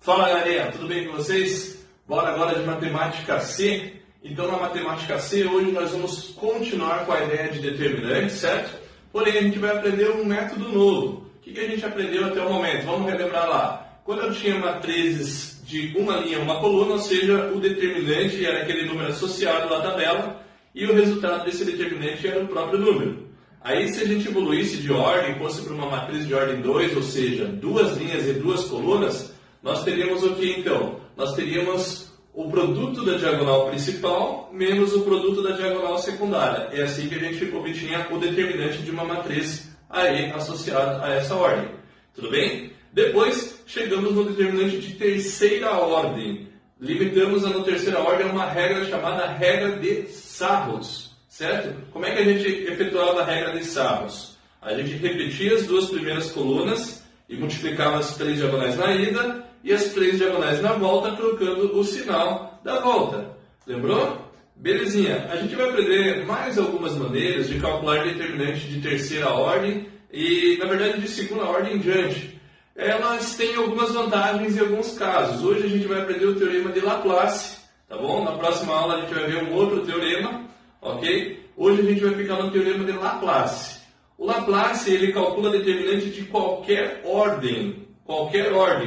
Fala galerinha, tudo bem com vocês? Bora agora de matemática C. Então na matemática C hoje nós vamos continuar com a ideia de determinante, certo? Porém a gente vai aprender um método novo. O que a gente aprendeu até o momento? Vamos relembrar lá. Quando eu tinha matrizes de uma linha, uma coluna, ou seja, o determinante era aquele número associado na tabela e o resultado desse determinante era o próprio número. Aí se a gente evoluísse de ordem, fosse para uma matriz de ordem 2, ou seja, duas linhas e duas colunas, nós teríamos o que então? Nós teríamos o produto da diagonal principal menos o produto da diagonal secundária. É assim que a gente obtinha o determinante de uma matriz aí associada a essa ordem. Tudo bem? Depois chegamos no determinante de terceira ordem. Limitamos no terceira ordem a uma regra chamada regra de Sarros. Certo? Como é que a gente efetuava a regra de Sarros? A gente repetia as duas primeiras colunas e multiplicava as três diagonais na ida e as três diagonais na volta, trocando o sinal da volta. Lembrou? Belezinha. A gente vai aprender mais algumas maneiras de calcular determinante de terceira ordem e, na verdade, de segunda ordem em diante. Elas têm algumas vantagens em alguns casos. Hoje a gente vai aprender o teorema de Laplace, tá bom? Na próxima aula a gente vai ver um outro teorema, ok? Hoje a gente vai ficar no teorema de Laplace. O Laplace, ele calcula determinante de qualquer ordem,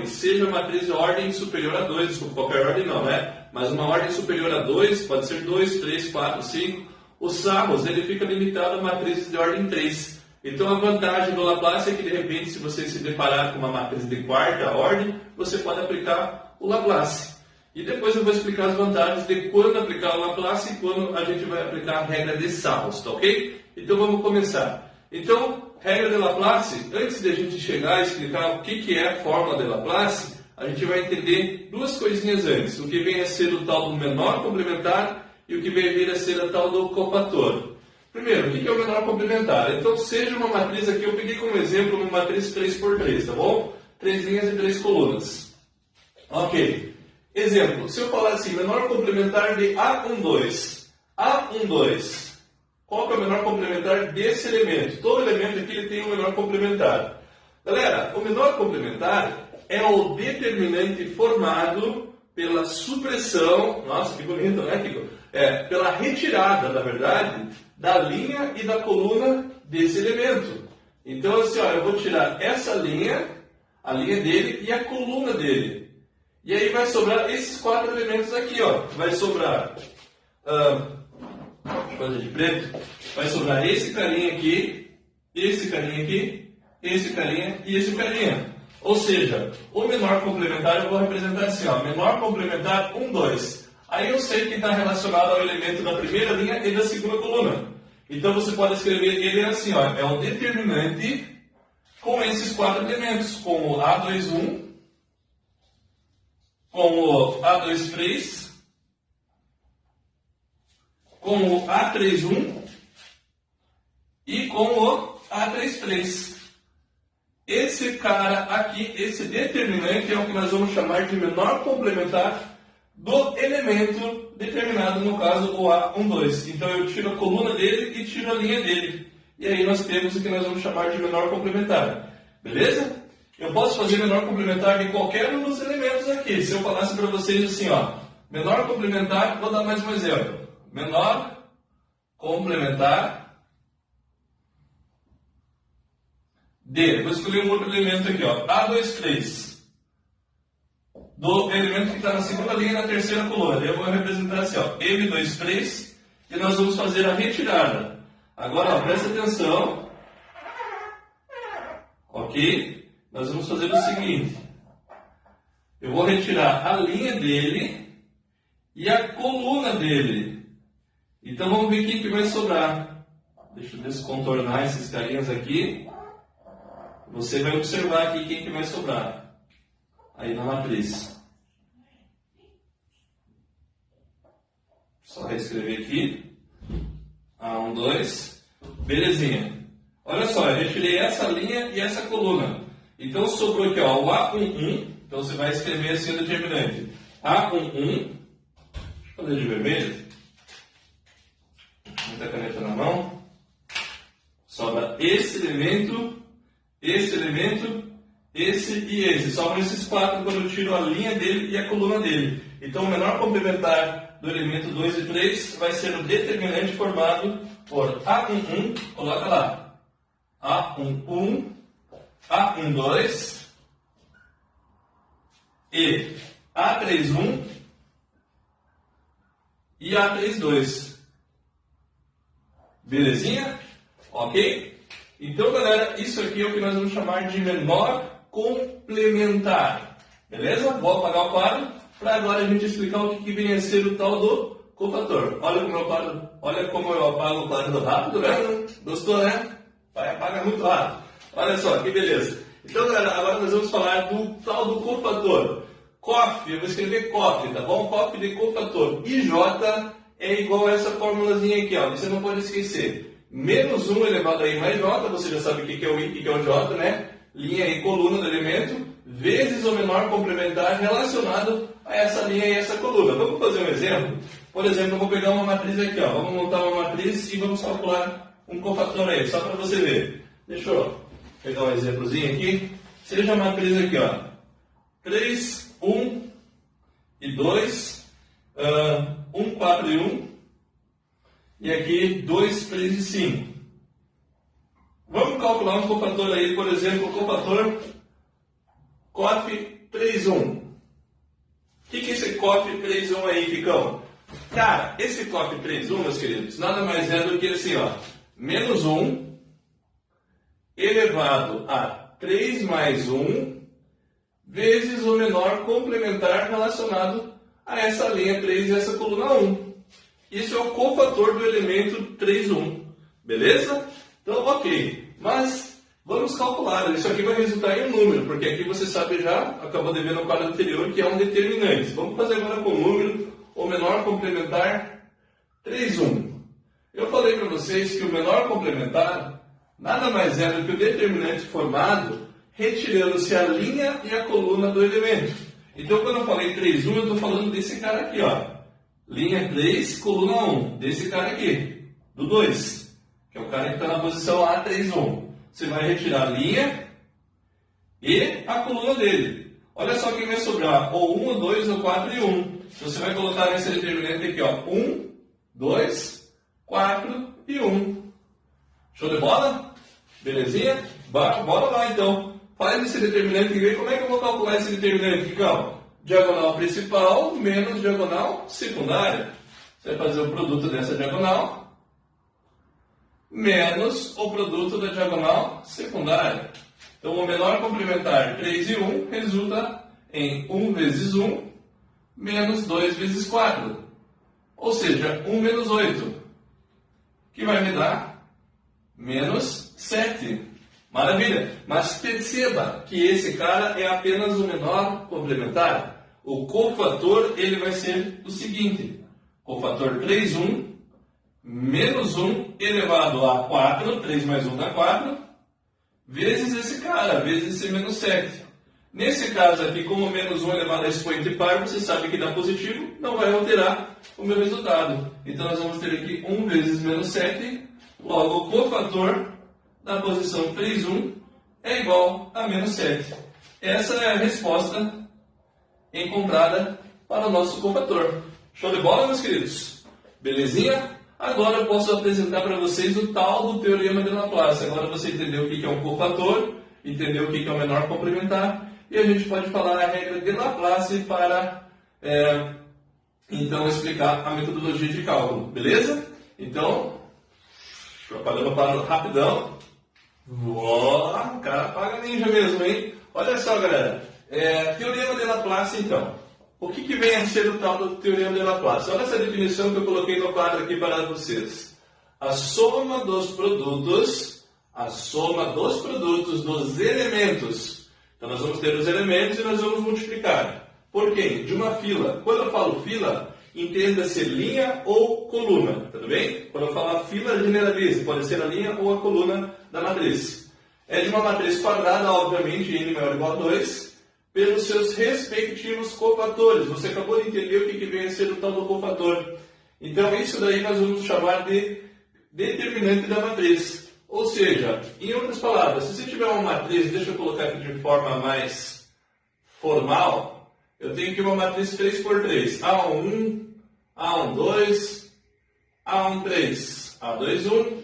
seja matriz de ordem superior a 2, desculpa, qualquer ordem não, né? Mas uma ordem superior a 2, pode ser 2, 3, 4, 5. O Sarros, ele fica limitado a matrizes de ordem 3. Então a vantagem do Laplace é que de repente, se você se deparar com uma matriz de quarta ordem, você pode aplicar o Laplace. E depois eu vou explicar as vantagens de quando aplicar o Laplace e quando a gente vai aplicar a regra de Sarros, tá ok? Então vamos começar. Então, regra de Laplace, antes de a gente chegar a explicar o que é a fórmula de Laplace, a gente vai entender duas coisinhas antes. O que vem a ser o tal do menor complementar e o que vem a vir a ser a tal do cofator. Primeiro, o que é o menor complementar? Então, seja uma matriz aqui, eu peguei como exemplo uma matriz 3x3, tá bom? 3 linhas e 3 colunas. Ok. Exemplo, se eu falar assim, menor complementar de A12. A12. Qual que é o menor complementar desse elemento? Todo elemento aqui ele tem um menor complementar. Galera, o menor complementar é o determinante formado pela supressão, nossa, que bonito, né, Kiko? Pela retirada, na verdade, da linha e da coluna desse elemento. Então, assim, ó, eu vou tirar essa linha, a linha dele e a coluna dele. E aí vai sobrar esses quatro elementos aqui, ó. Vai sobrar... coisa de preto, vai sobrar esse carinha aqui, esse carinha aqui, esse carinha e esse carinha. Ou seja, o menor complementar eu vou representar assim, ó, menor complementar 1, 2. Aí eu sei que está relacionado ao elemento da primeira linha e da segunda coluna. Então você pode escrever ele assim, ó, é o determinante com esses quatro elementos, com o A21, com o A23, com o A31 e com o A33. Esse cara aqui, esse determinante é o que nós vamos chamar de menor complementar do elemento determinado, no caso o A12. Então eu tiro a coluna dele e tiro a linha dele. E aí nós temos o que nós vamos chamar de menor complementar. Beleza? Eu posso fazer menor complementar de qualquer um dos elementos aqui. Se eu falasse para vocês assim, ó, menor complementar, vou dar mais um exemplo. Menor complementar de, vou escolher um outro elemento aqui, ó, A23, do elemento que está na segunda linha e na terceira coluna. Eu vou representar assim, ó, M23, e nós vamos fazer a retirada. Agora, ó, presta atenção, ok? Nós vamos fazer o seguinte, eu vou retirar a linha dele e a coluna dele. Então vamos ver quem que vai sobrar. Deixa eu descontornar esses carinhas aqui. Você vai observar aqui quem que vai sobrar. Aí na matriz. Só reescrever aqui. A1, 2. Belezinha. Olha só, eu retirei essa linha e essa coluna. Então sobrou aqui, ó, o A11. Então você vai escrever assim o determinante. A11. Deixa eu fazer de vermelho. Muita caneta na mão. Sobra esse elemento, esse e esse. Sobram esses quatro quando eu tiro a linha dele e a coluna dele. Então o menor complementar do elemento 2 e 3 vai ser o determinante formado por A11, coloca lá, A11, A12 e A31 e A32. Belezinha? Ok? Então, galera, isso aqui é o que nós vamos chamar de menor complementar. Beleza? Vou apagar o quadro para agora a gente explicar o que vem a ser o tal do cofator. Olha como eu apago o quadro rápido, né? Gostou, né? Vai apagar muito rápido. Olha só, que beleza. Então, galera, agora nós vamos falar do tal do cofator. COF, eu vou escrever COF, tá bom? COF de cofator. IJ é igual a essa formulazinha aqui, ó. Você não pode esquecer. Menos 1 elevado a I mais J, você já sabe o que é o I e o que é o J, né? Linha e coluna do elemento, vezes o menor complementar relacionado a essa linha e essa coluna. Vamos fazer um exemplo? Por exemplo, eu vou pegar uma matriz aqui, ó. Vamos montar uma matriz e vamos calcular um cofator aí, só para você ver. Deixa eu pegar um exemplozinho aqui. Seja a matriz aqui, ó. 3, 1 e 2, 1, 4 e 1, e aqui 2, 3 e 5. Vamos calcular um cofator aí, por exemplo, o cofator COF 3, 1. O que é esse COF 3, 1 aí, Ficão? Cara, esse COF 3, 1, meus queridos, nada mais é do que assim, ó, menos 1 elevado a 3 mais 1 vezes o menor complementar relacionado a essa linha 3 e essa coluna 1. Isso é o cofator do elemento 3, 1. Beleza? Então, ok. Mas vamos calcular. Isso aqui vai resultar em um número, porque aqui você sabe já, acabou de ver no quadro anterior, que é um determinante. Vamos fazer agora com o número, o menor complementar 3, 1. Eu falei para vocês que o menor complementar nada mais é do que o determinante formado retirando-se a linha e a coluna do elemento. Então, quando eu falei 3, 1, eu estou falando desse cara aqui, ó. Linha 3, coluna 1. Desse cara aqui, do 2, que é o cara que está na posição A3, 1. Você vai retirar a linha e a coluna dele. Olha só quem vai sobrar, ou 1, ou 2, ou 4 e 1. Você vai colocar nesse determinante aqui, ó, 1, 2, 4 e 1. Show de bola? Belezinha? Bora lá então. Faz esse determinante e vê como é que eu vou calcular esse determinante, Ficão. Diagonal principal menos diagonal secundária. Você vai fazer o produto dessa diagonal menos o produto da diagonal secundária. Então, o menor complementar 3 e 1 resulta em 1 vezes 1 menos 2 vezes 4. Ou seja, 1 menos 8, que vai me dar menos 7. Maravilha! Mas perceba que esse cara é apenas o menor complementar. O cofator ele vai ser o seguinte. Cofator 3, 1, menos 1 elevado a 4, 3 mais 1 dá 4, vezes esse cara, vezes esse menos 7. Nesse caso aqui, como menos 1 elevado a expoente par, você sabe que dá positivo, não vai alterar o meu resultado. Então nós vamos ter aqui 1 vezes menos 7, logo o cofator da posição 3, 1 é igual a menos 7. Essa é a resposta encontrada para o nosso cofator. Show de bola, meus queridos? Belezinha? Agora eu posso apresentar para vocês o tal do Teorema de Laplace. Agora você entendeu o que é um cofator, entendeu o que é o menor complementar, e a gente pode falar a regra de Laplace para, então, explicar a metodologia de cálculo. Beleza? Então, apagando o quadro rapidão. O cara paga ninja mesmo, hein? Olha só, galera. Teorema de Laplace, então. O que vem a ser o tal do Teorema de Laplace? Olha essa definição que eu coloquei no quadro aqui para vocês. A soma dos produtos dos elementos. Então, nós vamos ter os elementos e nós vamos multiplicar. Por quê? De uma fila. Quando eu falo fila, entenda-se linha ou coluna, tudo bem? Quando eu falar fila, generalize, pode ser a linha ou a coluna da matriz. É de uma matriz quadrada, obviamente, n maior ou igual a 2, pelos seus respectivos cofatores. Você acabou de entender o que vem a ser o tal do cofator. Então, isso daí nós vamos chamar de determinante da matriz. Ou seja, em outras palavras, se você tiver uma matriz, deixa eu colocar aqui de forma mais formal, eu tenho aqui uma matriz 3x3, A1, A12, A13, A21,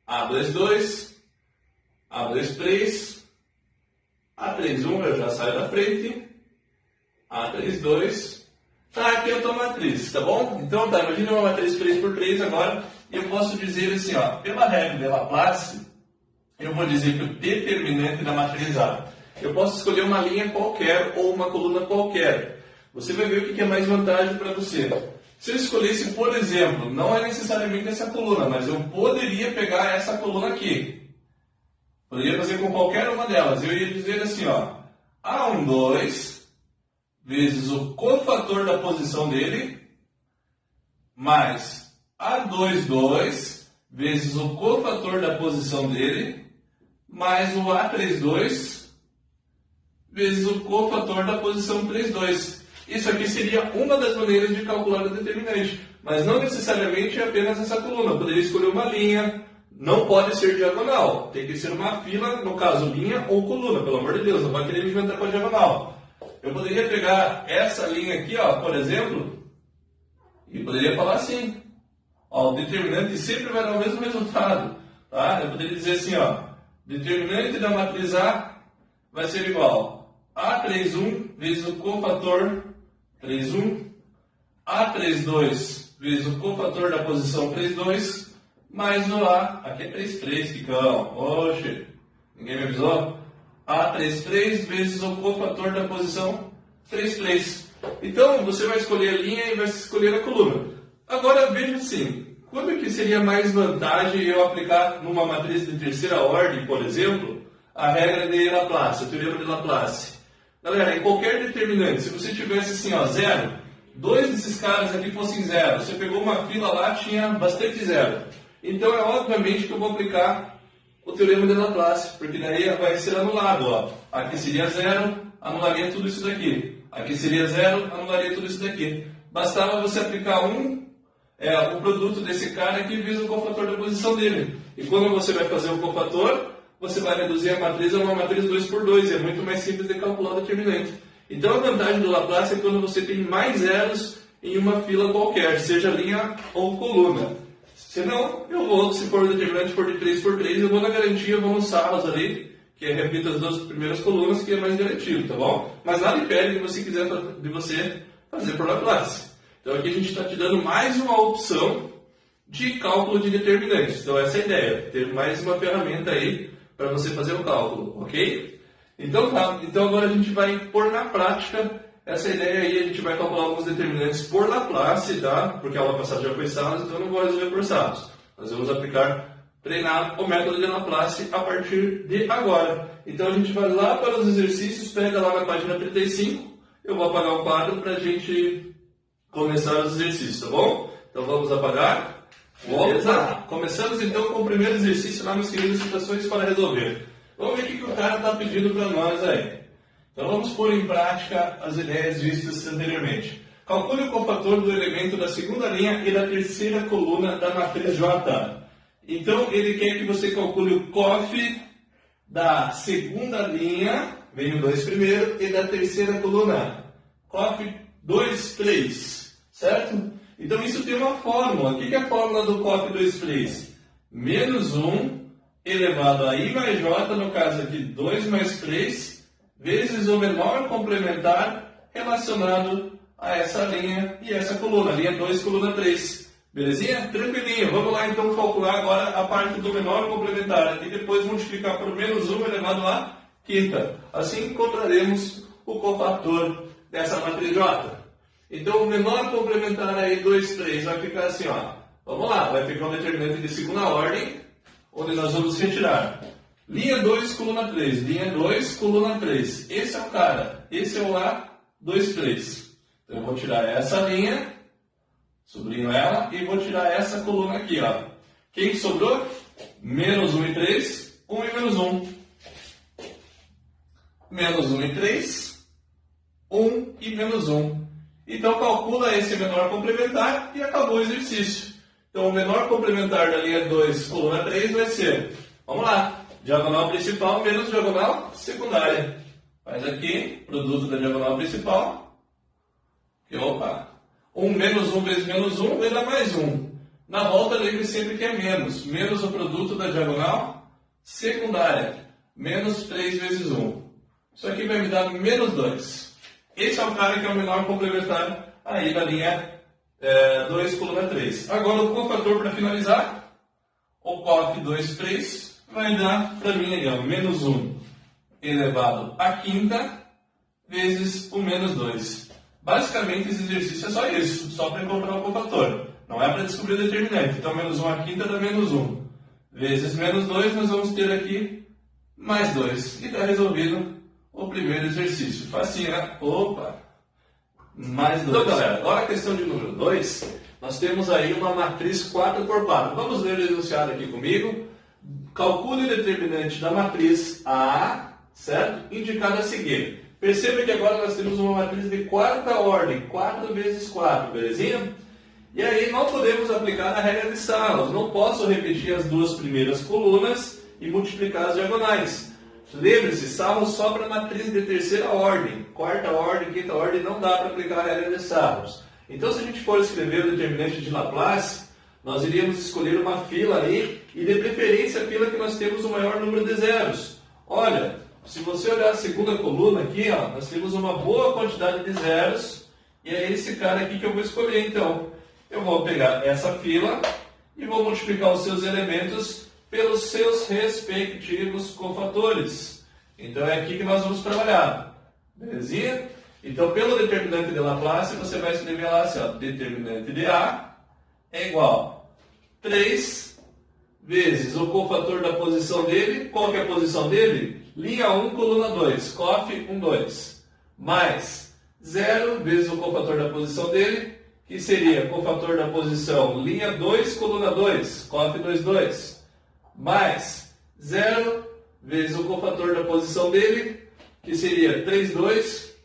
A22, A23, A31, eu já saio da frente, A32, tá aqui a tua matriz, tá bom? Então tá, imagina uma matriz 3x3 agora, e eu posso dizer assim, ó, pela regra de Laplace, eu vou dizer que o determinante da matriz A, eu posso escolher uma linha qualquer ou uma coluna qualquer. Você vai ver o que é mais vantagem para você. Se eu escolhesse, por exemplo, não é necessariamente essa coluna, mas eu poderia pegar essa coluna aqui. Poderia fazer com qualquer uma delas. Eu ia dizer assim, ó, A12 vezes o cofator da posição dele, mais A22 vezes o cofator da posição dele, mais o A32 vezes o cofator da posição 32. Isso aqui seria uma das maneiras de calcular o determinante, mas não necessariamente é apenas essa coluna. Eu poderia escolher uma linha, não pode ser diagonal, tem que ser uma fila, no caso linha ou coluna, pelo amor de Deus, não vai querer me inventar com a diagonal. Eu poderia pegar essa linha aqui, ó, por exemplo, e poderia falar assim, ó, o determinante sempre vai dar o mesmo resultado, tá? Eu poderia dizer assim, ó, determinante da matriz A vai ser igual a A31 vezes o cofator 31, A32 vezes o cofator da posição 32, mais o A, aqui é 33, Ficão, oxe, ninguém me avisou? A33 vezes o cofator da posição 33. Então, você vai escolher a linha e vai escolher a coluna. Agora, veja assim, quando que seria mais vantagem eu aplicar numa matriz de terceira ordem, por exemplo, a regra de Laplace, o teorema de Laplace? Galera, em qualquer determinante, se você tivesse assim, ó, zero, dois desses caras aqui fossem zero, você pegou uma fila lá, tinha bastante zero. Então, é obviamente que eu vou aplicar o teorema de Laplace, porque daí vai ser anulado, ó. Aqui seria zero, anularia tudo isso daqui. Aqui seria zero, anularia tudo isso daqui. Bastava você aplicar o produto desse cara aqui vezes o cofator da posição dele. E quando você vai fazer o cofator, você vai reduzir a matriz a uma matriz 2x2, e é muito mais simples de calcular o determinante. Então a vantagem do Laplace é quando você tem mais zeros em uma fila qualquer, seja linha ou coluna. Se não, se for o determinante for de 3x3, eu vou na garantia, eu vou nos sarros ali, que repita as duas primeiras colunas, que é mais garantido, tá bom? Mas nada impede de você fazer por Laplace. Então aqui a gente está te dando mais uma opção de cálculo de determinantes. Então essa é a ideia, ter mais uma ferramenta aí para você fazer o cálculo, ok? Então tá, então agora a gente vai pôr na prática essa ideia aí, a gente vai calcular alguns determinantes por Laplace, tá? Porque a aula passada já foi Salos, então eu não vou resolver por Salos. Nós vamos treinar o método de Laplace a partir de agora. Então a gente vai lá para os exercícios, pega lá na página 35, eu vou apagar o quadro para a gente começar os exercícios, tá bom? Então vamos apagar. Beleza? Começamos então com o primeiro exercício lá nos queridos situações para resolver. Vamos ver o que o cara está pedindo para nós aí. Então vamos pôr em prática as ideias vistas anteriormente. Calcule o cofator do elemento da segunda linha e da terceira coluna da matriz J. Então ele quer que você calcule o cof da segunda linha, vem o 2 primeiro, e da terceira coluna. Cof 2, 3, certo? Então isso tem uma fórmula. O que é a fórmula do cof 2, 3? Menos 1 elevado a I mais J, no caso aqui 2 mais 3, vezes o menor complementar relacionado a essa linha e essa coluna. Linha 2, coluna 3. Belezinha? Tranquilinho. Vamos lá então calcular agora a parte do menor complementar. E depois multiplicar por menos 1 elevado a quinta. Assim encontraremos o cofator dessa matriz J. Então o menor complementar aí, 2, 3, vai ficar assim, ó. Vamos lá, vai ficar um determinante de segunda ordem, onde nós vamos retirar linha 2, coluna 3, linha 2, coluna 3. Esse é o cara, esse é o A2, 3. Então eu vou tirar essa linha, sublinho ela, e vou tirar essa coluna aqui, ó. Quem que sobrou? Menos 1 e 3, 1 e menos 1. Menos 1 e 3, 1 e menos 1. Então calcula esse menor complementar e acabou o exercício. Então, o menor complementar da linha 2, coluna 3, vai ser, vamos lá, diagonal principal menos diagonal secundária. Faz aqui, produto da diagonal principal. E, opa, 1 menos 1 vezes menos 1 vai dar mais 1. Na volta, lembre sempre que é menos. Menos o produto da diagonal secundária. Menos 3 vezes 1. Isso aqui vai me dar menos 2. Esse é o cara que é o menor complementar aí da linha 2, coluna 3. Agora o cofator para finalizar, o cof 2, 3, vai dar para mim aí, ó, menos 1 elevado à quinta vezes o menos 2. Basicamente esse exercício é só isso, só para encontrar o cofator. Não é para descobrir o determinante. Então menos 1 à quinta dá menos 1. Vezes menos 2, nós vamos ter aqui mais 2. E está resolvido o primeiro exercício. Facinho, né? Opa! Mais 2. Então, galera, agora a questão de número 2, nós temos aí uma matriz 4x4. Vamos ler o enunciado aqui comigo. Calcule o determinante da matriz A, certo? Indicada a seguir. Perceba que agora nós temos uma matriz de quarta ordem, 4 vezes 4, belezinha? E aí não podemos aplicar a regra de Sarros. Não posso repetir as duas primeiras colunas e multiplicar as diagonais. Lembre-se, Sarros só para matriz de terceira ordem. Quarta ordem, quinta ordem, não dá para aplicar a regra de Sarros. Então, se a gente for escrever o determinante de Laplace, nós iríamos escolher uma fila aí, e de preferência a fila que nós temos o maior número de zeros. Olha, se você olhar a segunda coluna aqui, ó, nós temos uma boa quantidade de zeros, e é esse cara aqui que eu vou escolher. Então, eu vou pegar essa fila e vou multiplicar os seus elementos pelos seus respectivos cofatores. Então, é aqui que nós vamos trabalhar. Belezinha? Então, pelo determinante de Laplace, você vai escrever lá assim, ó, determinante de A é igual a 3 vezes o cofator da posição dele. Qual que é a posição dele? Linha 1, coluna 2, cof 1, 2, mais 0 vezes o cofator da posição dele, que seria cofator da posição linha 2, coluna 2, cof 2, 2, mais 0 vezes o cofator da posição dele, que seria 3, 2,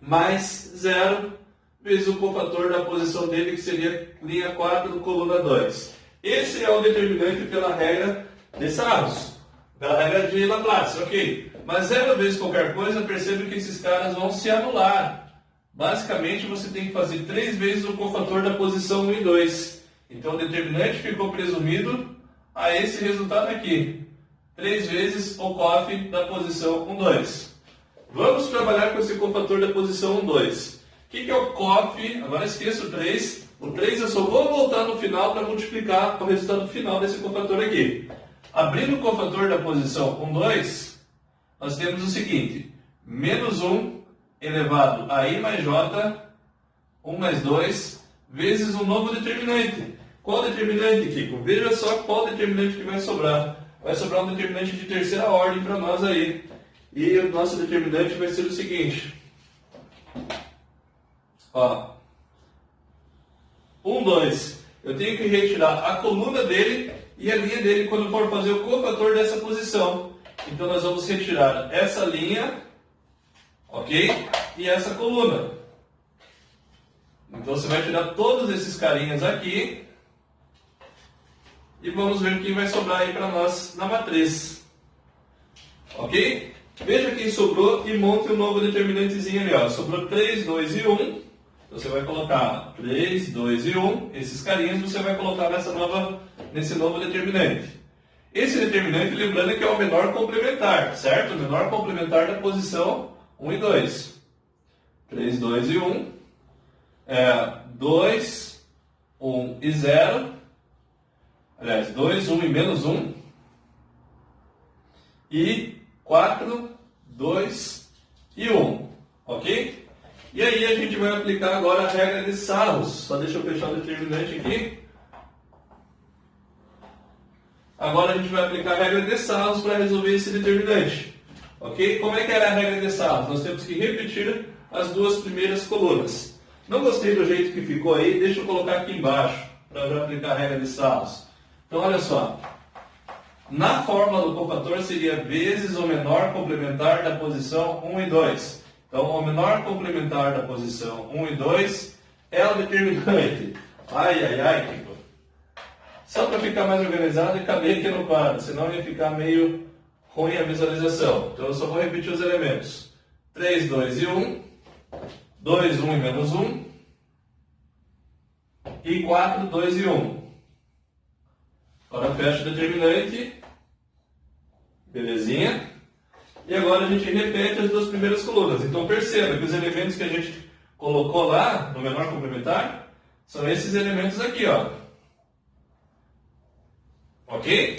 mais 0 vezes o cofator da posição dele, que seria linha 4, coluna 2. Esse é o determinante pela regra de Sarros. Pela regra de Laplace, ok? Mas 0 vezes qualquer coisa, perceba que esses caras vão se anular. Basicamente, você tem que fazer 3 vezes o cofator da posição 1 e 2. Então, o determinante ficou presumido a esse resultado aqui. 3 vezes o cof da posição 1, 2. Vamos trabalhar com esse cofator da posição 1, 2. O que é o cof? Agora esqueça o 3. O 3 eu só vou voltar no final para multiplicar o resultado final desse cofator aqui. Abrindo o cofator da posição 1, 2, nós temos o seguinte, menos 1 elevado a i mais j, 1 mais 2, vezes um novo determinante. Qual determinante, Kiko? Veja só qual determinante que vai sobrar. Vai sobrar um determinante de terceira ordem para nós aí. E o nosso determinante vai ser o seguinte. Ó, 1, 2. Eu tenho que retirar a coluna dele e a linha dele quando for fazer o cofator dessa posição. Então, nós vamos retirar essa linha, ok? E essa coluna. Então, você vai tirar todos esses carinhas aqui. E vamos ver quem vai sobrar aí para nós na matriz. Ok? Veja quem sobrou e monte um novo determinantezinho ali. Ó. Sobrou 3, 2 e 1. Então, você vai colocar 3, 2 e 1. Esses carinhas você vai colocar nesse novo determinante. Esse determinante, lembrando que é o menor complementar, certo? O menor complementar da posição 1 e 2. 3, 2 e 1. 2, 1 e 0. Aliás, 2, 1 e menos 1. E 4, 2 e 1. Ok? E aí a gente vai aplicar agora a regra de Sarros. Só deixa eu fechar o determinante aqui. Agora a gente vai aplicar a regra de Sarros para resolver esse determinante. Ok? Como é que era a regra de Sarros? Nós temos que repetir as duas primeiras colunas. Não gostei do jeito que ficou aí, deixa eu colocar aqui embaixo para aplicar a regra de Sarros. Então olha só. Na fórmula do cofator seria vezes o menor complementar da posição 1 e 2. Então, o menor complementar da posição 1 e 2 é o determinante. Ai, ai, ai, Kiko. Só para ficar mais organizado e caber aqui no quadro, senão ia ficar meio ruim a visualização. Então eu só vou repetir os elementos. 3, 2 e 1, 2, 1 e menos 1, e 4, 2 e 1. Agora fecha o determinante, belezinha. E agora a gente repete as duas primeiras colunas. Então perceba que os elementos que a gente colocou lá no menor complementar são esses elementos aqui, ó. Ok?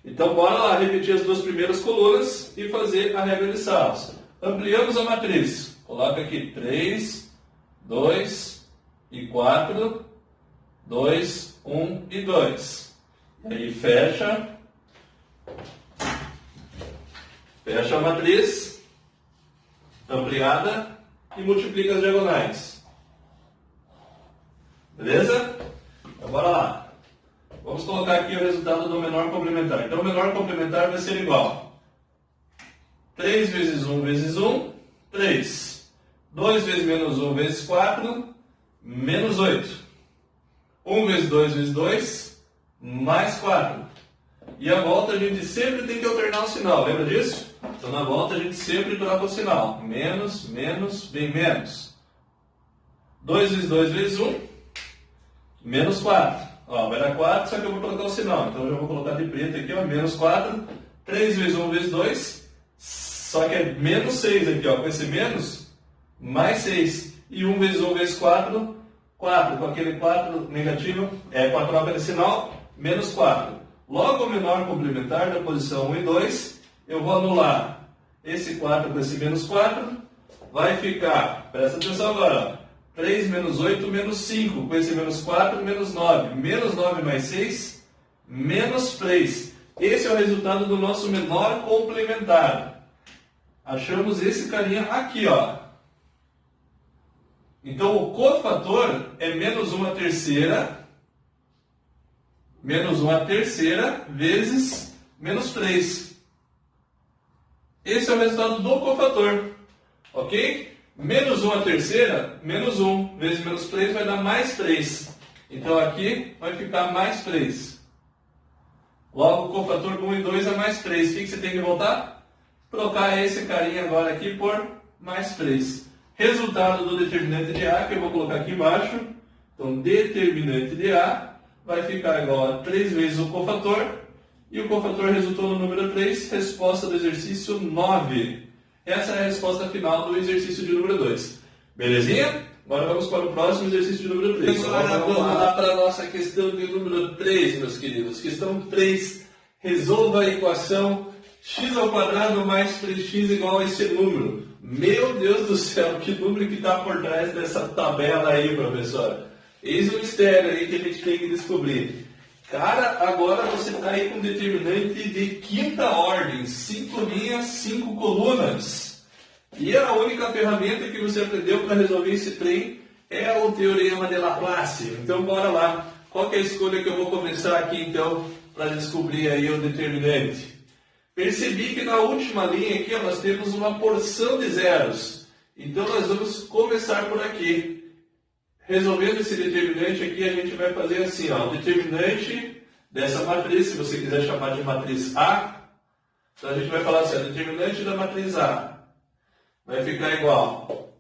Então bora lá repetir as duas primeiras colunas e fazer a regra de Salles. Ampliamos a matriz. Coloca aqui 3, 2 e 4, 2, 1 e 2. E aí fecha a matriz ampliada e multiplica as diagonais. Beleza? Então bora lá. Vamos colocar aqui o resultado do menor complementar. Então o menor complementar vai ser igual 3 vezes 1 vezes 1, 3. 2 vezes menos 1 vezes 4, menos 8. 1 vezes 2 vezes 2, mais 4. E a volta a gente sempre tem que alternar o sinal, lembra disso? Então na volta a gente sempre troca o sinal. Menos, menos, bem menos. 2 vezes 2 vezes 1, menos 4. Ó, vai dar 4, só que eu vou colocar o sinal. Então eu já vou colocar de preto aqui, ó, menos 4. 3 vezes 1 vezes 2, só que é menos 6 aqui, ó. Com esse menos, mais 6. E 1 vezes 1 vezes 4, 4. Com aquele 4 negativo, com a troca de sinal, menos 4. Logo o menor complementar da posição 1 e 2, eu vou anular esse 4 com esse menos 4. Vai ficar, presta atenção agora, ó. 3 menos 8 menos 5, com esse menos 4, menos 9. Menos 9 mais 6, menos 3. Esse é o resultado do nosso menor complementar. Achamos esse carinha aqui, ó. Então o cofator é menos 1 terceira, menos 1 terceira vezes menos 3. Esse é o resultado do cofator, ok? Menos 1 terceira, menos 1 vezes menos 3 vai dar mais 3. Então aqui vai ficar mais 3. Logo o cofator com 1 e 2 é mais 3. O que você tem que voltar? Trocar esse carinha agora aqui por mais 3. Resultado do determinante de A, que eu vou colocar aqui embaixo. Então determinante de A vai ficar igual a 3 vezes o cofator. E o cofator resultou no número 3, resposta do exercício 9. Essa é a resposta final do exercício de número 2. Belezinha? Agora vamos para o próximo exercício de número 3. Agora vamos lá para a nossa questão de número 3, meus queridos. Questão 3. Resolva a equação x² mais 3x igual a esse número. Meu Deus do céu, que número que está por trás dessa tabela aí, professor? Eis o mistério aí que a gente tem que descobrir. Cara, agora você está aí com um determinante de quinta ordem, 5 linhas, 5 colunas. E a única ferramenta que você aprendeu para resolver esse trem é o teorema de Laplace. Então, bora lá. Qual que é a escolha que eu vou começar aqui, então, para descobrir aí o determinante? Percebi que na última linha aqui, ó, nós temos uma porção de zeros. Então, nós vamos começar por aqui. Resolvendo esse determinante aqui, a gente vai fazer assim, ó, o determinante dessa matriz, se você quiser chamar de matriz A, então a gente vai falar assim, ó, determinante da matriz A vai ficar igual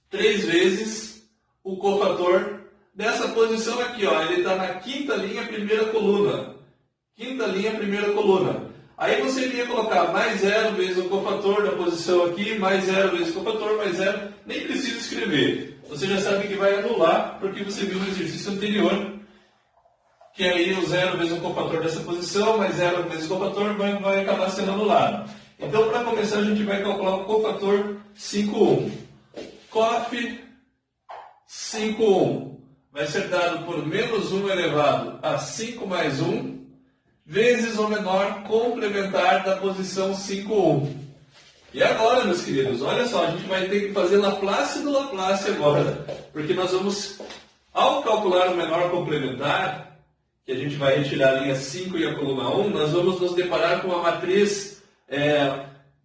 3 vezes o cofator dessa posição aqui, ó, ele está na quinta linha, primeira coluna. Quinta linha, primeira coluna. Aí você iria colocar mais 0 vezes o cofator da posição aqui, mais 0 vezes o cofator, mais 0, nem precisa escrever. Você já sabe que vai anular, porque você viu no exercício anterior, que aí o 0 vezes o cofator dessa posição, mais 0 vezes o cofator, vai acabar sendo anulado. Então, para começar, a gente vai calcular o cofator 5,1. Cof 5,1 vai ser dado por menos 1 elevado a 5 mais 1, vezes o menor complementar da posição 5,1. E agora, meus queridos, olha só, a gente vai ter que fazer Laplace do Laplace agora. Porque nós vamos, ao calcular o menor complementar, que a gente vai retirar a linha 5 e a coluna 1, nós vamos nos deparar com uma matriz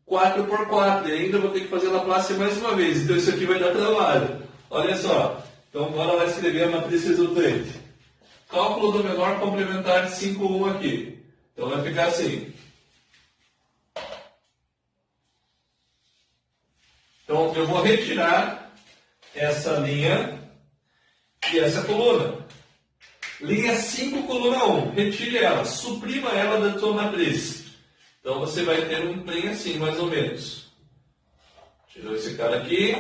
4x4. E ainda vou ter que fazer Laplace mais uma vez. Então isso aqui vai dar trabalho. Olha só. Então bora lá escrever a matriz resultante. cálculo do menor complementar de 5, 1 aqui. Então vai ficar assim. Então eu vou retirar essa linha e essa coluna. Linha 5, coluna 1. Retire ela, suprima ela da sua matriz. Então você vai ter um trem assim, mais ou menos. Tirou esse cara aqui.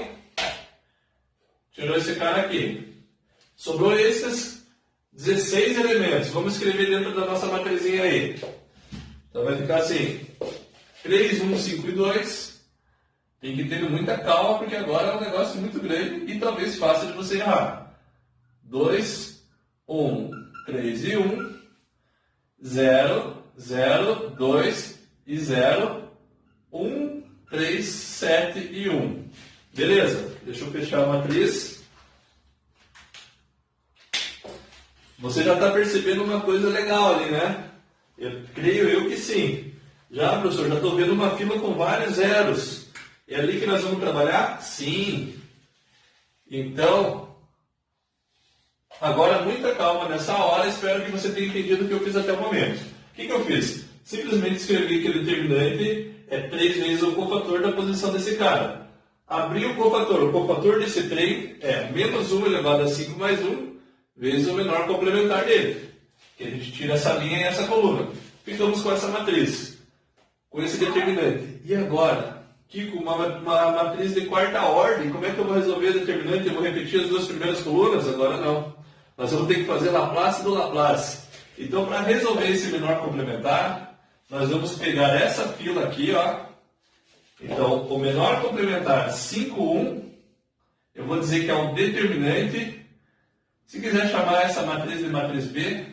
Tirou esse cara aqui. Sobrou esses 16 elementos. Vamos escrever dentro da nossa matrizinha aí. Então vai ficar assim. 3, 1, 5 e 2. Tem que ter muita calma, porque agora é um negócio muito grande e talvez fácil de você errar. 2, 1, 3 e 1. 0, 0, 2 e 0. 1, 3, 7 e 1. Beleza? Deixa eu fechar a matriz. Você já está percebendo uma coisa legal ali, né? Eu creio eu que sim. Já, professor, já estou vendo uma fila com vários zeros. É ali que nós vamos trabalhar? Sim. Então, agora muita calma nessa hora. Espero que você tenha entendido o que eu fiz até o momento. O que eu fiz? Simplesmente escrevi que o determinante é 3 vezes o cofator da posição desse cara. Abri o cofator desse trem é menos 1 elevado a 5 mais 1 vezes o menor complementar dele. Que a gente tira essa linha e essa coluna. Ficamos com essa matriz, com esse determinante. E agora, Kiko, uma matriz de quarta ordem, como é que eu vou resolver o determinante? Eu vou repetir as duas primeiras colunas? Agora não. Nós vamos ter que fazer Laplace do Laplace. Então, para resolver esse menor complementar, nós vamos pegar essa fila aqui, ó. Então, o menor complementar 5, 1, eu vou dizer que é um determinante. Se quiser chamar essa matriz de matriz B,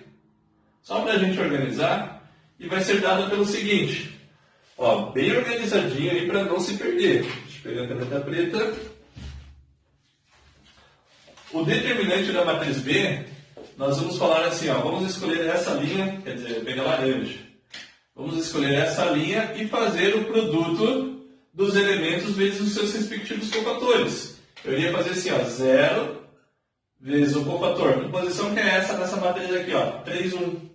só para a gente organizar, e vai ser dado pelo seguinte, ó, bem organizadinho aí para não se perder. Deixa eu pegar a caneta preta. O determinante da matriz B, nós vamos falar assim, ó, vamos escolher essa linha, quer dizer, pegar laranja. Vamos escolher essa linha e fazer o produto dos elementos vezes os seus respectivos cofatores. Eu iria fazer assim, ó, 0 vezes o cofator. Que posição que é essa nessa matriz aqui, ó? 3, 1.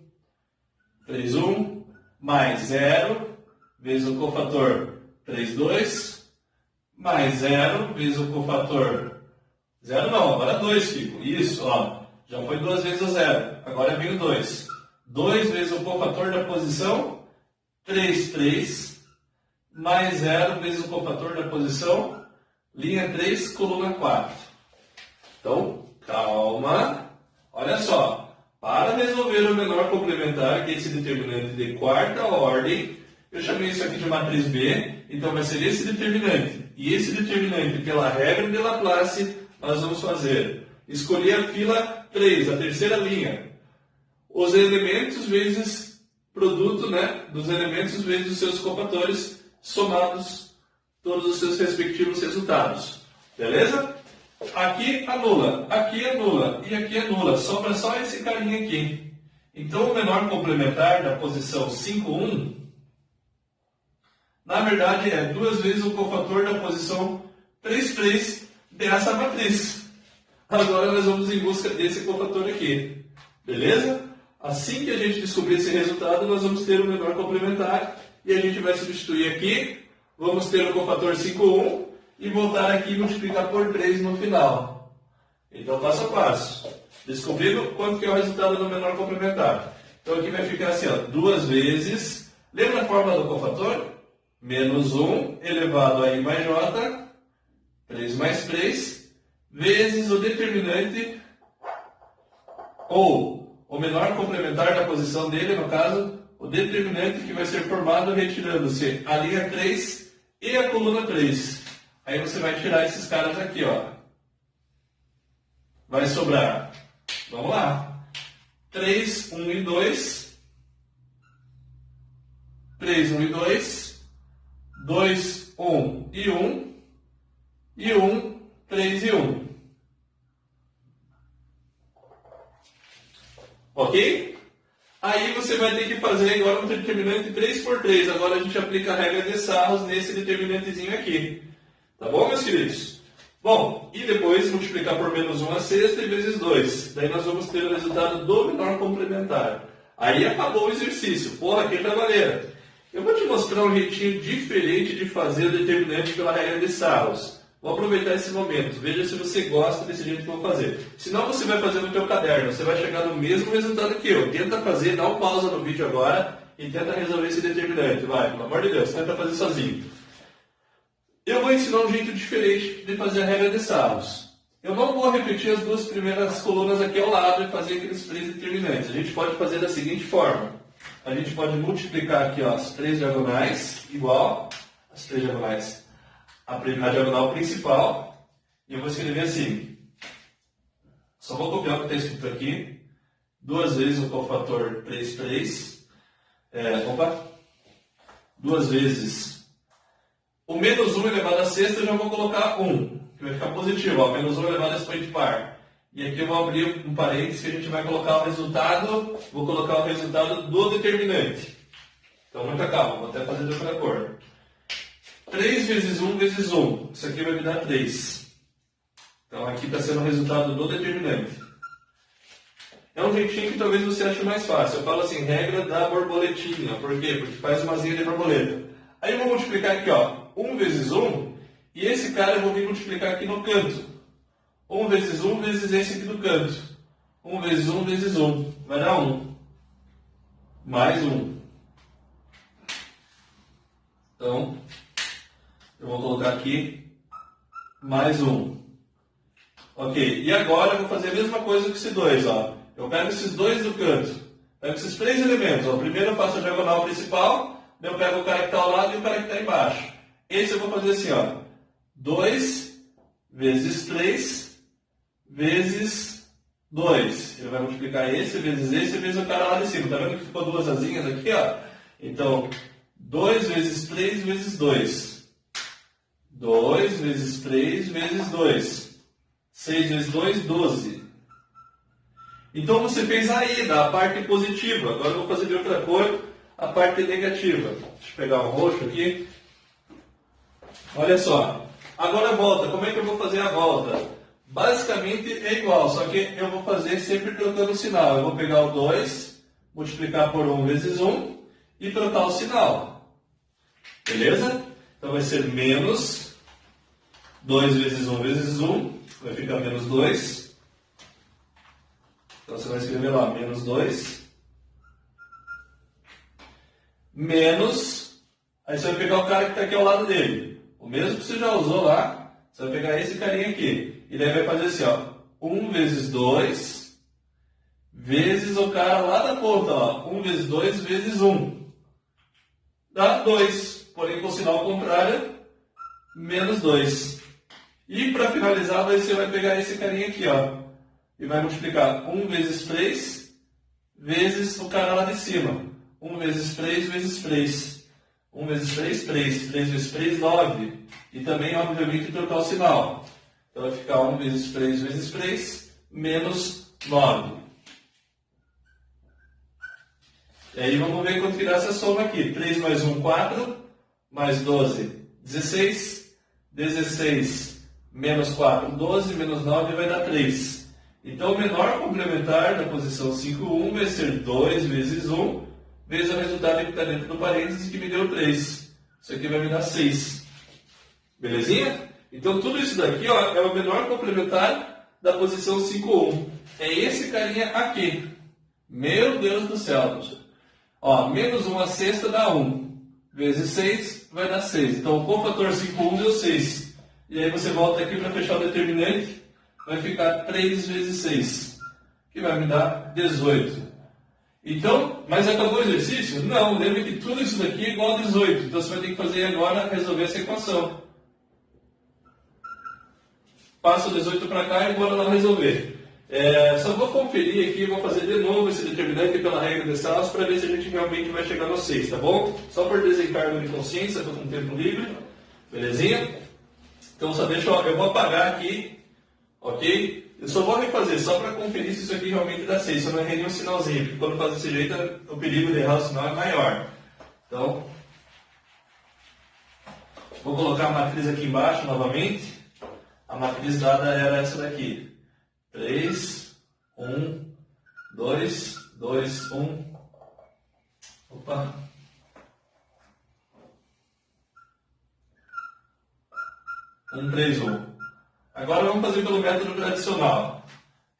3, 1 mais 0 vezes o cofator 3, 2 mais 0 vezes o cofator 0 não, agora 2, Kiko. Isso, ó, já foi 2 vezes o 0. Agora vem o 2. 2 vezes o cofator da posição 3, 3 mais 0 vezes o cofator da posição linha 3, coluna 4. Então, calma. Olha só. Para resolver o menor complementar, que é esse determinante de quarta ordem, eu chamei isso aqui de matriz B, então vai ser esse determinante. E esse determinante, pela regra de Laplace, nós vamos fazer. Escolher a fila 3, a terceira linha. Os elementos vezes produto, né, dos elementos vezes os seus cofatores, somados todos os seus respectivos resultados. Beleza? Aqui anula, aqui anula e aqui anula. Sobra só esse carinha aqui. Então o menor complementar da posição 5, 1, na verdade é 2 vezes o cofator da posição 3, 3 dessa matriz. Agora nós vamos em busca desse cofator aqui. Beleza? Assim que a gente descobrir esse resultado, nós vamos ter o menor complementar e a gente vai substituir aqui. Vamos ter o cofator 5, 1 e voltar aqui e multiplicar por 3 no final. Então, passo a passo. Descobrindo quanto que é o resultado do menor complementar. Então, aqui vai ficar assim, ó, 2 vezes. Lembra a fórmula do cofator? Menos 1 elevado a I mais J, 3 mais 3, vezes o determinante, ou o menor complementar da posição dele, no caso, o determinante que vai ser formado retirando-se a linha 3 e a coluna 3. Aí você vai tirar esses caras aqui, ó. Vai sobrar, vamos lá, 3, 1 e 2, 3, 1 e 2, 2, 1 e 1, e 1, 3 e 1. Ok? Aí você vai ter que fazer agora um determinante 3 por 3. Agora a gente aplica a regra de Sarros nesse determinantezinho aqui. Tá bom, meus queridos? Bom, e depois multiplicar por menos 1 a sexta e vezes 2. Daí nós vamos ter o resultado do menor complementar. Aí acabou o exercício. Porra, que trabalheira. Eu vou te mostrar um jeitinho diferente de fazer o determinante pela regra de Sarros. Vou aproveitar esse momento. Veja se você gosta desse jeito que eu vou fazer. Senão você vai fazer no teu caderno. Você vai chegar no mesmo resultado que eu. Tenta fazer, dá um pausa no vídeo agora e tenta resolver esse determinante. Vai, pelo amor de Deus, tenta fazer sozinho. Eu vou ensinar um jeito diferente de fazer a regra de Sarros. Eu não vou repetir as duas primeiras colunas aqui ao lado e fazer aqueles três determinantes. A gente pode fazer da seguinte forma. A gente pode multiplicar aqui ó, as três diagonais, igual as três diagonais, a diagonal principal. E eu vou escrever assim. Só vou copiar o que está escrito aqui. 2 vezes o cofator 3, 3. 2 vezes o menos 1 elevado a sexta, eu já vou colocar 1, que vai ficar positivo, ó, menos 1 elevado a expoente par. E aqui eu vou abrir um parênteses que a gente vai colocar o resultado, vou colocar o resultado do determinante. Então, muita calma, vou até fazer de outra cor. 3 vezes 1 vezes 1, isso aqui vai me dar 3. Então, aqui está sendo o resultado do determinante. É um jeitinho que talvez você ache mais fácil. Eu falo assim, regra da borboletinha. Por quê? Porque faz uma asinha de borboleta. Aí eu vou multiplicar aqui, ó, 1 vezes 1, e esse cara eu vou vir multiplicar aqui no canto. 1 vezes 1 vezes esse aqui no canto. 1 vezes 1 vezes 1. Vai dar 1. Mais 1. Então, eu vou colocar aqui mais 1. Ok, e agora eu vou fazer a mesma coisa com esse 2, ó. Eu pego esses dois do canto. Pego esses três elementos, ó. Primeiro eu faço a diagonal principal. Eu pego o cara que está ao lado e o cara que está embaixo. Esse eu vou fazer assim, ó. 2 vezes 3 vezes 2. Ele vai multiplicar esse vezes o cara lá de cima. Tá vendo que ficou duas asinhas aqui, ó? Então, 2 vezes 3 vezes 2. 2 vezes 3 vezes 2. 6 vezes 2, 12. Então, você fez aí, da parte positiva. Agora eu vou fazer de outra cor. A parte negativa. Deixa eu pegar um roxo aqui. Olha só. Agora volta. Como é que eu vou fazer a volta? Basicamente é igual, só que eu vou fazer sempre trocando o sinal. Eu vou pegar o 2, multiplicar por 1 vezes 1 e trocar o sinal. Beleza? Então vai ser menos 2 vezes 1 vezes 1. Vai ficar menos 2. Então você vai escrever lá, menos 2. Menos, aí você vai pegar o cara que está aqui ao lado dele. O mesmo que você já usou lá, você vai pegar esse carinha aqui. E daí vai fazer assim, ó. 1 vezes 2, vezes o cara lá da ponta, ó. 1 vezes 2 vezes 1. Dá 2. Porém, com o sinal contrário, menos 2. E para finalizar, você vai pegar esse carinha aqui, ó. E vai multiplicar 1 vezes 3, vezes o cara lá de cima. 1 vezes 3 vezes 3. 1 vezes 3, 3. 3 vezes 3, 9. E também, obviamente, trocar o sinal. Então, vai ficar 1 vezes 3 vezes 3, menos 9. E aí, vamos ver quanto que dá essa soma aqui. 3 mais 1, 4. Mais 12, 16. 16 menos 4, 12. Menos 9 vai dar 3. Então, o menor complementar da posição 5, 1 vai ser 2 vezes 1. Vezes o resultado que está dentro do parênteses que me deu 3. Isso aqui vai me dar 6. Belezinha? Então tudo isso daqui ó, é o menor complementar da posição 5, 1. É esse carinha aqui. Meu Deus do céu. Ó, menos 1 a sexta dá 1. Vezes 6 vai dar 6. Então o cofator 5, 1 deu 6. E aí você volta aqui para fechar o determinante. Vai ficar 3 vezes 6. Que vai me dar 18. Então, mas acabou o exercício? Não, lembre que tudo isso daqui é igual a 18. Então você vai ter que fazer agora, resolver essa equação. Passa o 18 para cá e bora lá resolver. Só vou conferir aqui, vou fazer de novo esse determinante pela regra de Sarros para ver se a gente realmente vai chegar no 6, tá bom? Só por desencargo de consciência, estou com tempo livre. Belezinha? Então só deixa eu vou apagar aqui, ok? Eu só vou refazer, só para conferir se isso aqui realmente dá 6. Se eu não errei nenhum sinalzinho, porque quando faz desse jeito, o perigo de errar o sinal é maior. Então, vou colocar a matriz aqui embaixo novamente. a matriz dada era essa daqui. 3, 1, 2, 2, 1. Opa! 1, 3, 1. Agora vamos fazer pelo método tradicional.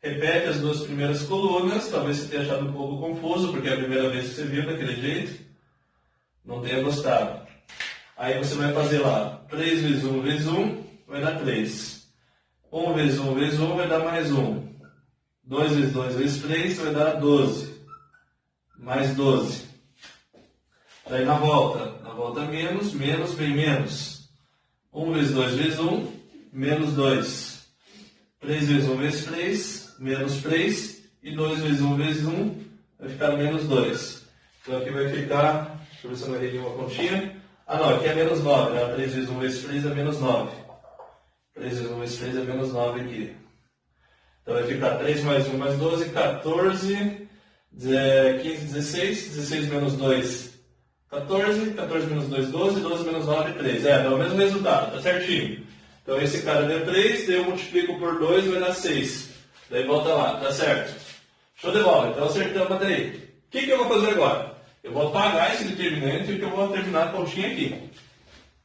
Repete as duas primeiras colunas, talvez você tenha achado um pouco confuso, porque é a primeira vez que você viu daquele jeito. Não tenha gostado. Aí você vai fazer lá 3 vezes 1 vezes 1, vai dar 3. 1 vezes 1 vezes 1 vai dar mais 1. 2 vezes 2 vezes 3 vai dar 12. Mais 12. Daí na volta menos, menos, vem menos. 1 vezes 2 vezes 1, menos 2. 3 vezes 1 vezes 3, menos 3. E 2 vezes 1 vezes 1, vai ficar menos 2. Então aqui vai ficar, deixa eu ver se eu não errei nenhuma continha. Ah não, aqui é menos 9, né? 3 vezes 1 vezes 3 é menos 9. 3 vezes 1 vezes 3 é menos 9 aqui. Então vai ficar 3 mais 1 mais 12, 14, 15, 16, 16 menos 2, 14, 14 menos 2, 12, 12 menos 9, 3. Dá o mesmo resultado, tá certinho. Então esse cara deu 3, daí eu multiplico por 2, vai dar 6. Daí volta lá, tá certo. Show de bola, então acertamos até aí. O que eu vou fazer agora? Eu vou apagar esse determinante e eu vou terminar a continha aqui.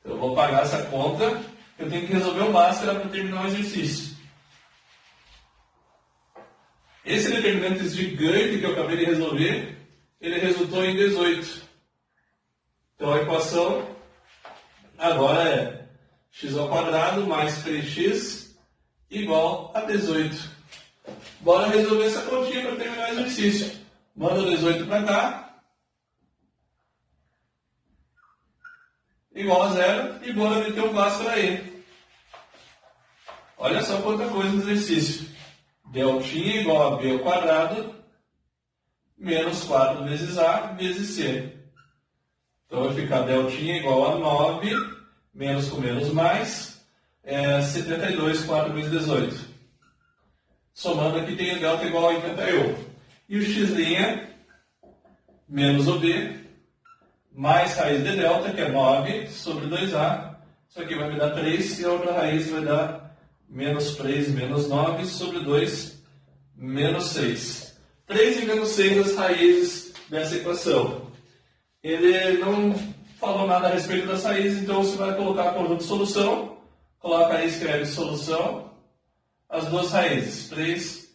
Então eu vou apagar essa conta, eu tenho que resolver o Bhaskara para terminar o exercício. Esse determinante gigante que eu acabei de resolver, ele resultou em 18. Então a equação agora é x ao quadrado mais 3x igual a 18. Bora resolver essa continha para terminar o exercício. Manda o 18 para cá. Igual a 0. E bora meter o Bhaskara aí. Olha só quanta coisa no exercício. Deltinha igual a b ao quadrado menos 4 vezes a vezes c. Então vai ficar deltinha igual a 9 menos com menos mais 72, 4 vezes 18. Somando aqui tem o delta igual a 81. E o x' menos o b mais raiz de delta, que é 9 sobre 2a. Isso aqui vai me dar 3 e a outra raiz vai dar menos 3 menos 9 sobre 2 menos 6. 3 e menos 6 as raízes dessa equação. Ele não falou nada a respeito das raízes, então você vai colocar conjunto de solução, coloca aí, escreve solução, as duas raízes, 3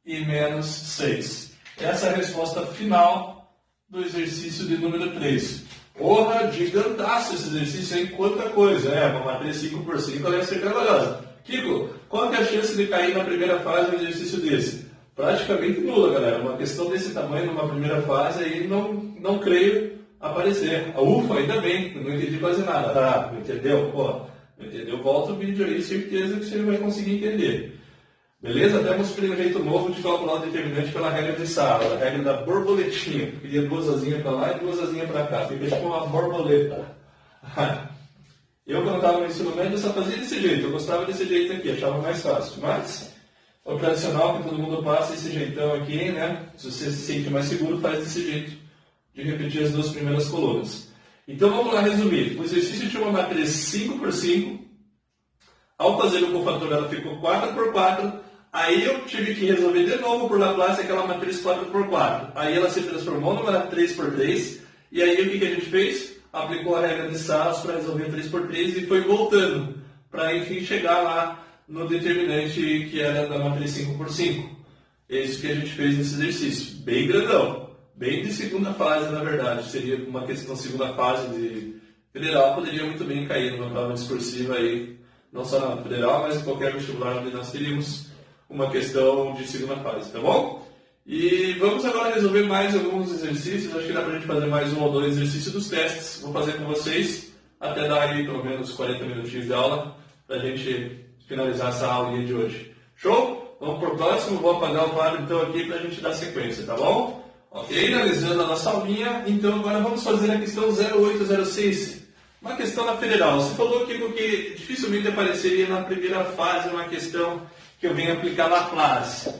e menos 6. Essa é a resposta final do exercício de número 3. Porra, gigantaço esse exercício, hein? Quanta coisa. Uma matriz 5x5 ela ia ser trabalhosa. Kiko, qual que é a chance de cair na primeira fase de um exercício desse? Praticamente nula, galera. Uma questão desse tamanho numa primeira fase aí não creio aparecer. Ufa, ainda bem, não entendi quase nada. Não entendeu? Pô, não entendeu? Volta o vídeo aí, certeza que você vai conseguir entender. Beleza? Até mostrei um jeito novo de calcular o determinante pela regra de Sala, a regra da borboletinha. Queria duas asinhas para lá e duas asinhas para cá. Fica tipo uma borboleta. Eu, quando estava no ensino médio, só fazia desse jeito. Eu gostava desse jeito aqui, achava mais fácil. Mas o tradicional que todo mundo passa, esse jeitão aqui, né? Se você se sente mais seguro, faz desse jeito, de repetir as duas primeiras colunas. Então vamos lá resumir. O exercício tinha uma matriz 5x5. Ao fazer o cofator, ela ficou 4x4. Aí eu tive que resolver de novo por Laplace aquela matriz 4x4. Aí ela se transformou numa 3x3. E aí o que a gente fez? Aplicou a regra de Salos para resolver 3x3 e foi voltando para enfim chegar lá no determinante que era da matriz 5x5. É isso que a gente fez nesse exercício. Bem grandão. Bem de segunda fase, na verdade. Seria uma questão segunda fase de federal. Poderia muito bem cair numa prova discursiva aí. Não só na federal, mas em qualquer vestibular onde nós teríamos uma questão de segunda fase, tá bom? E vamos agora resolver mais alguns exercícios. Acho que dá pra gente fazer mais um ou dois exercícios dos testes. Vou fazer com vocês até dar aí pelo menos 40 minutinhos de aula pra gente finalizar essa aulinha de hoje. Show? Vamos pro próximo. Vou apagar o quadro então aqui pra gente dar sequência, tá bom? Ok, analisando a nossa aulinha, então agora vamos fazer a questão 0806. Uma questão na federal. Você falou aqui que dificilmente apareceria na primeira fase uma questão que eu venho aplicar Laplace.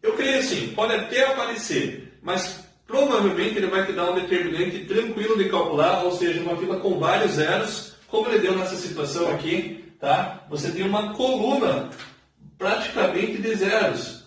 Eu creio assim, pode até aparecer, mas provavelmente ele vai te dar um determinante tranquilo de calcular, ou seja, uma fila com vários zeros, como ele deu nessa situação aqui, tá? Você tem uma coluna praticamente de zeros.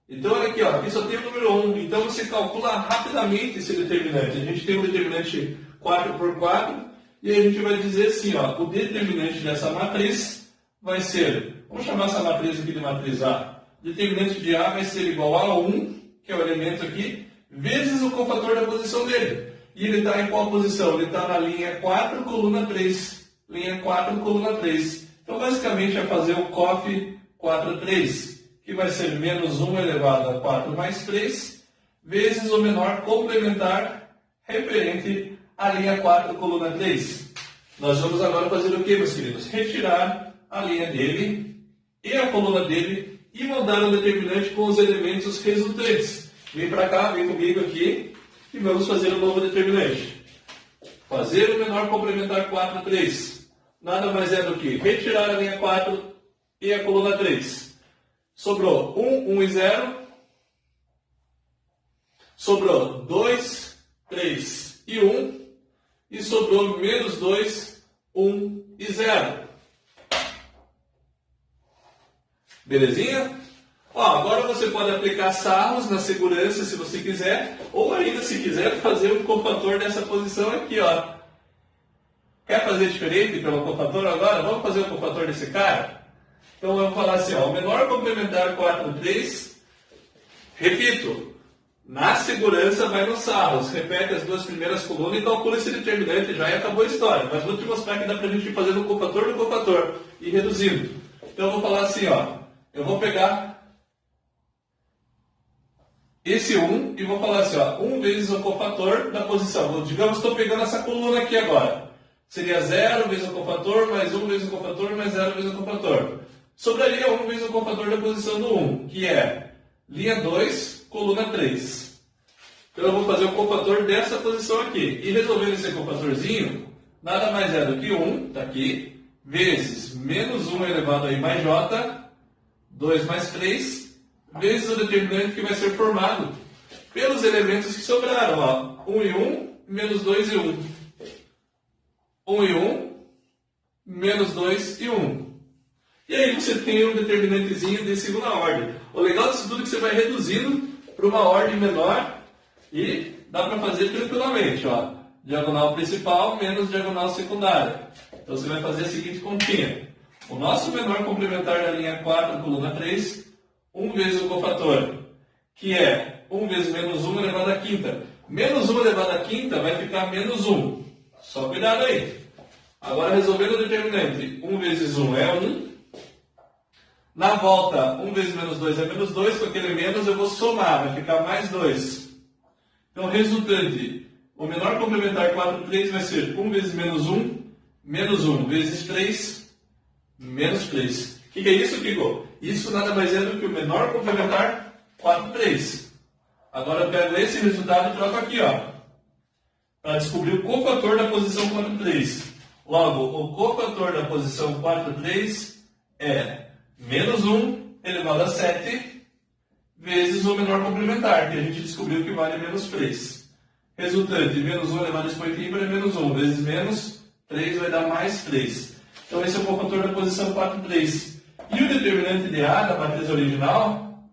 Então, olha aqui, ó, aqui só tem o número 1. Então, você calcula rapidamente esse determinante. A gente tem um determinante 4 por 4, e a gente vai dizer assim, ó, o determinante dessa matriz vai ser, vamos chamar essa matriz aqui de matriz A. O determinante de A vai ser igual a 1, que é o elemento aqui, vezes o cofator da posição dele. E ele está em qual posição? Ele está na linha 4, coluna 3. Linha 4, coluna 3. Então, basicamente, é fazer o cof 4, 3, que vai ser menos 1 elevado a 4 mais 3, vezes o menor complementar referente à linha 4, coluna 3. Nós vamos agora fazer o que, meus queridos? Retirar a linha dele e a coluna dele e mudar o determinante com os elementos resultantes. Vem para cá, vem comigo aqui e vamos fazer o novo determinante. Fazer o menor complementar 4, 3. Nada mais é do que retirar a linha 4 e a coluna 3. Sobrou 1, 1 e 0. Sobrou 2, 3 e 1. E sobrou menos 2, 1 e 0. Belezinha? Ó, agora você pode aplicar sarros na segurança se você quiser, ou ainda se quiser fazer um cofator dessa posição aqui, ó. Quer fazer diferente pelo cofator agora? Vamos fazer o cofator desse cara? Então eu vou falar assim, ó, o menor complementar 4, 3, repito, na segurança vai nos sarros, repete as duas primeiras colunas e calcula esse determinante já e acabou a história. Mas vou te mostrar que dá pra gente ir fazendo o cofator do cofator e reduzindo. Então eu vou falar assim, ó, eu vou pegar esse 1 e vou falar assim, ó, 1 vezes o cofator da posição. Digamos que estou pegando essa coluna aqui agora. Seria 0 vezes o cofator, mais 1 vezes o cofator, mais 0 vezes o cofator. Sobraria 1 vezes o cofator da posição do 1, que é linha 2, coluna 3. Então eu vou fazer o cofator dessa posição aqui. E resolvendo esse cofatorzinho, nada mais é do que 1, está aqui, vezes menos 1 elevado a I mais J, 2 mais 3, vezes o determinante que vai ser formado pelos elementos que sobraram, ó, 1 e 1, menos 2 e 1. 1 e 1, menos 2 e 1. E aí você tem um determinantezinho de segunda ordem. O legal disso tudo é que você vai reduzindo para uma ordem menor e dá para fazer tranquilamente, ó. Diagonal principal menos diagonal secundária. Então você vai fazer a seguinte continha. O nosso menor complementar da linha 4, coluna 3, 1 vezes o cofator, que é 1 vezes menos 1 elevado à quinta. Menos 1 elevado à quinta vai ficar menos 1. Só cuidado aí. Agora, resolvendo o determinante, 1 vezes 1 é 1. Na volta, 1 vezes menos 2 é menos 2. Com aquele menos, eu vou somar, vai ficar mais 2. Então, resultante, o menor complementar 4, 3 vai ser 1 vezes menos 1, menos 1 vezes 3, menos 3. O que é isso, Kiko? Isso nada mais é do que o menor complementar 4, 3. Agora, eu pego esse resultado e troco aqui, ó, para descobrir o cofator da posição 4, 3. Logo, o cofator da posição 4, 3 é menos 1 elevado a 7 vezes o menor complementar, que a gente descobriu que vale menos 3. Resultante, menos 1 elevado a expoente ímpar é menos 1, vezes menos 3 vai dar mais 3. Então esse é o cofator da posição 4, 3. E o determinante de A da matriz original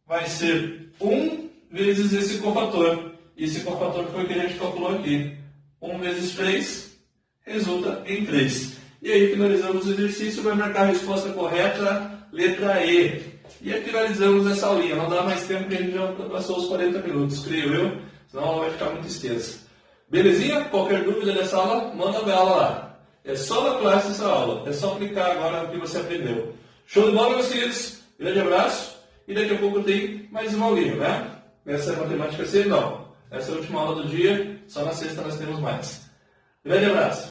vai ser 1 vezes esse cofator. E esse cofator foi o que a gente calculou aqui. 1 vezes 3 resulta em 3. E aí finalizamos o exercício, vai marcar a resposta correta, letra E. E aí finalizamos essa aulinha. Não dá mais tempo porque a gente já passou os 40 minutos, creio eu. Senão ela vai ficar muito extensa. Belezinha? Qualquer dúvida dessa aula, manda bala lá. É só na classe essa aula. É só aplicar agora o que você aprendeu. Show de bola, meus queridos? Grande abraço. E daqui a pouco tem mais uma aulinha, né? Essa é a matemática C, não. Essa é a última aula do dia. Só na sexta nós temos mais. Grande abraço.